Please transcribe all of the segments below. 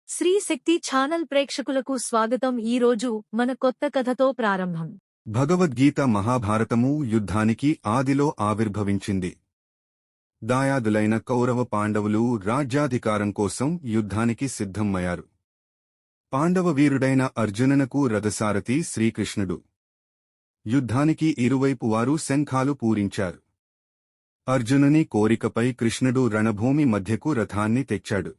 శ్రీ శక్తి channel ప్రేక్షకులకు స్వాగతం. ఈరోజు మన కొత్త కథతో ప్రారంభం. భగవద్గీత మహాభారతము యుద్ధానికి ఆదిలో ఆవిర్భవించింది. దాయాదులైన కౌరవ పాండవులు రాజ్యాధికారం కోసం యుద్ధానికి సిద్ధమయ్యారు. పాండవ వీరుడైన అర్జుననకు రథసారథి శ్రీకృష్ణుడు. యుద్ధానికి ఇరువైపు వారు శంఖాలు పూరించారు. అర్జునుని కోరికపై కృష్ణుడు రణభూమి మధ్యకు రథాన్ని తెచ్చాడు.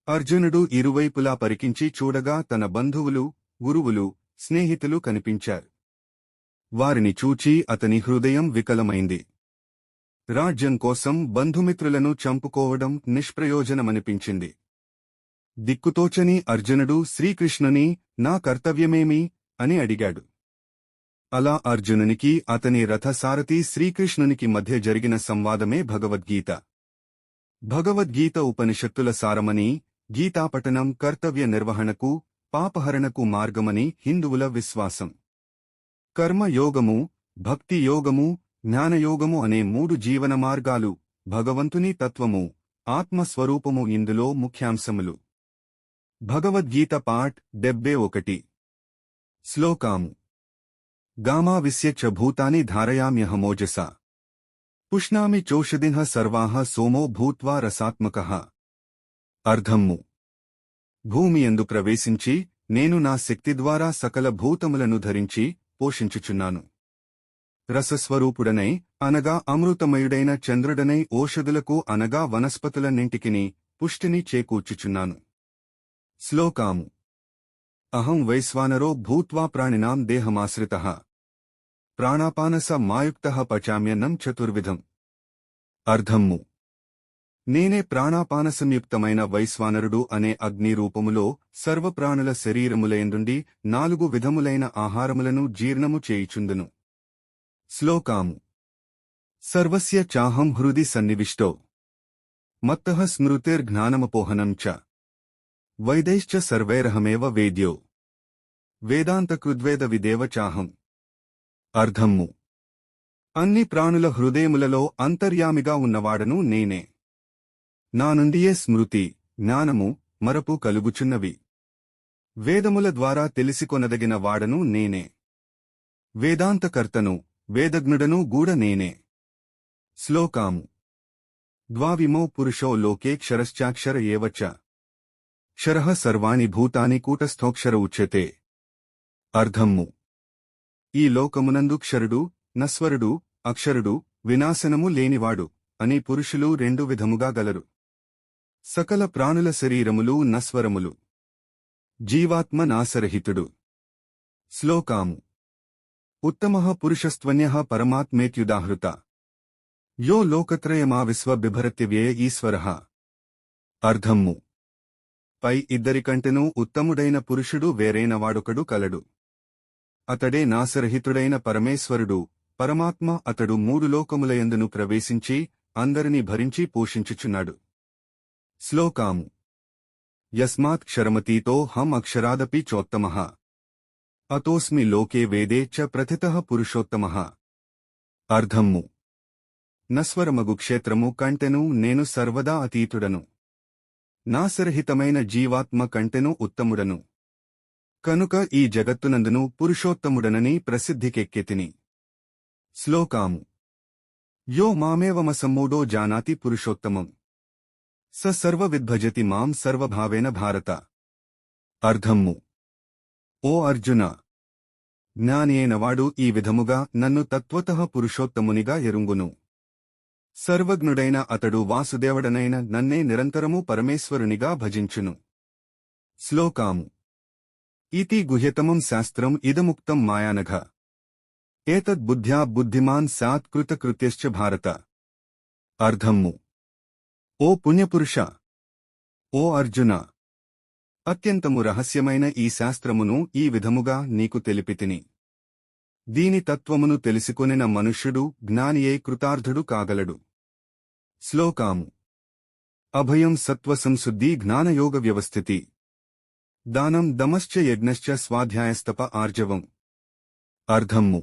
అర్జునుడు ఇరువైపులా పరికించి చూడగా తన బంధువులు, గురువులు, స్నేహితులు కనిపించారు. వారిని చూచి అతని హృదయం వికలమైంది. రాజ్యం కోసం బంధుమిత్రులను చంపుకోవడం నిష్ప్రయోజనమనిపించింది. దిక్కుతోచని అర్జునుడు శ్రీకృష్ణుని నా కర్తవ్యమేమి అని అడిగాడు. అలా అర్జునునికి అతని రథసారథి శ్రీకృష్ణునికి మధ్య జరిగిన సంవాదమే భగవద్గీత. భగవద్గీత ఉపనిషత్తుల సారమని, గీతాపఠనం కర్తవ్య నిర్వహణకు, పాపహరణకు మార్గమని హిందువుల విశ్వాసం. కర్మయోగము, భక్తి యోగము, జ్ఞానయోగము అనే మూడు జీవన మార్గాలు, భగవంతుని తత్వము, ఆత్మస్వరూపము ఇందులో ముఖ్యాంశములు. భగవద్గీత పాఠ్ 71. శ్లోకాము. గామావిశ్య చ భూతాని ధారయామ్యహమోజసా పుష్ణామి చోషధిః సర్వాః సోమో భూత్వా రసాత్మకః. అర్థము. భూమియందు ప్రవేశించి నేను నా శక్తి ద్వారా సకల భూతములను ధరించి పోషించుచున్నాను. రసస్వరూపుడనై అనగా అమృతమయుడైన చంద్రుడనై ఓషధులకు అనగా వనస్పతులన్నింటికిని పుష్టిని చేకూర్చుచున్నాను. శ్లోకాము. అహం వైశ్వానరో భూత్వా ప్రాణినాం దేహమాశ్రితః ప్రాణాపానస మాయుక్తః పచామ్యన్నం చతుర్విధం. అర్థము. నేనే ప్రాణాపానసంయుక్తమైన వైశ్వానరుడు అనే అగ్ని రూపములో సర్వప్రాణుల శరీరములయందుండి 4 విధములైన ఆహారములను జీర్ణము చేయుచుందును. శ్లోకాము. సర్వస్య చాహం హృది సన్నివిష్టో మత్తః స్మృతిర్జ్ఞానమపోహనం చ వైదైశ్చ సర్వైరహమేవ వేద్యో వేదాంతకృద్వేద విదేవ చాహం. అర్థము. అన్ని ప్రాణుల హృదయములలో అంతర్యామిగా ఉన్నవాడను నేనే. నా నుండియే స్మృతి, జ్ఞానము, మరపు కలుగుచున్నవి. వేదముల ద్వారా తెలిసికొనదగిన వాడను నేనే. వేదాంతకర్తను, వేదజ్ఞుడను గూడ నేనే. శ్లోకాము. ద్వావిమో పురుషో లోకే క్షరశ్చాక్షర ఏవ చ క్షరః సర్వాణి భూతాని కూటస్థోక్షర ఉచ్యతే. అర్థము. ఈ లోకమునందు క్షరుడు, నస్వరుడు, అక్షరుడు, వినాశనము లేనివాడు అని పురుషులు 2 విధముగా గలరు. సకల ప్రాణుల శరీరములు నస్వరములు. జీవాత్మ నాశరహితుడు. శ్లోకాము. ఉత్తమః పురుషస్త్వన్యః పరమాత్మేత్యుదాహృత యో లోకత్రయమావిశ్వ బిభరత్యవ్యయ ఈశ్వరః. అర్థము. పై ఇద్దరికంటెనూ ఉత్తముడైన పురుషుడు వేరైనవాడొకడు కలడు. అతడే నాశరహితుడైన పరమేశ్వరుడు, పరమాత్మ. అతడు 3 లోకములయందును ప్రవేశించి అందరినీ భరించి పోషించుచున్నాడు. శ్లోకాము. యస్మాత్ క్షరమతీతో హం అక్షరాదపి చోత్తమః అతోస్మి లోకే వేదే చ ప్రథితః పురుషోత్తమః. అర్థము. నస్వరమగు క్షేత్రము కంటెను నేను సర్వదా అతీతుడను. నాశరహితమైన జీవాత్మ కంటెను ఉత్తముడను. కనుక ఈ జగత్తునందును పురుషోత్తముడనని ప్రసిద్ధికెక్కెతిని. శ్లోకాము. యో మామేవమసమ్మూఢో జానాతి పురుషోత్తమం స సర్వవిద్భజతి మాం సర్వభావేన భారత. అర్థము. ఓ అర్జున, జ్ఞాని అయినవాడు ఈ విధముగా నన్ను తత్వతః పురుషోత్తమునిగా ఎరుంగును. సర్వజ్ఞుడైన అతడు వాసుదేవుడనైన నన్నే నిరంతరము పరమేశ్వరునిగా భజించును. శ్లోకాము. ఇతి గుహ్యతమం శాస్త్రం ఇదముక్తం మాయానఘ ఏతద్బుద్ధ్యా బుద్ధిమాన్ సాత్ కృతకృత్యశ్చ భారత. అర్థము. ఓ పుణ్యపురుష, ఓ అర్జున, అత్యంతము రహస్యమైన ఈ శాస్త్రమును ఈ విధముగా నీకు తెలిపితిని. దీని తత్వమును తెలిసికొనిన మనుష్యుడు జ్ఞానియే కృతార్థుడు కాగలడు. శ్లోకాము. అభయం సత్వసంశుద్ధి జ్ఞానయోగ వ్యవస్థితి దానం దమశ్చ యజ్ఞశ్చ స్వాధ్యాయస్తప ఆర్జవం. అర్థము.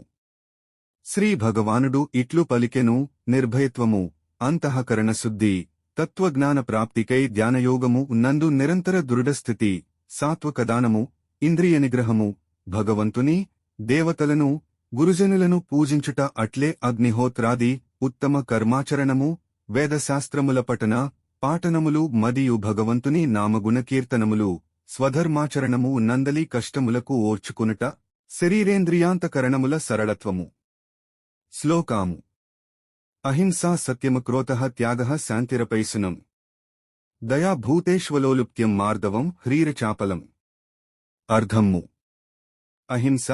శ్రీ భగవానుడు ఇట్లు పలికెను. నిర్భయత్వము, అంతఃకరణ శుద్ధి, తత్వజ్ఞాన ప్రాప్తికై ధ్యానయోగము నందు నిరంతర దృఢస్థితి, సాత్వకదానము, ఇంద్రియ నిగ్రహము, భగవంతుని, దేవతలను, గురుజనులను పూజించుట, అట్లే అగ్నిహోత్రాది ఉత్తమ కర్మాచరణము, వేదశాస్త్రముల పఠన పాఠనములు మరియు భగవంతుని నామగుణ కీర్తనములు, స్వధర్మాచరణము నందలి కష్టములకు ఓర్చుకునుట, శరీరేంద్రియాంతకరణముల సరళత్వము. శ్లోకాము. అహింసా సత్యము క్రోధః త్యాగః శాంతిరపైసునం. దయా భూతేష్వలోలుప్త్యం మార్దవం హ్రీరచాపలం. అర్థము. అహింస,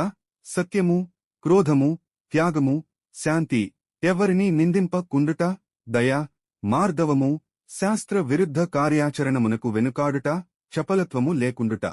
సత్యము, క్రోధము, త్యాగము, శాంతి, ఎవరిని నిందింపకుండుట, దయ, మార్దవము, శాస్త్ర విరుద్ధ కార్యాచరణమునకు వెనుకాడుట, చపలత్వము లేకుండుట.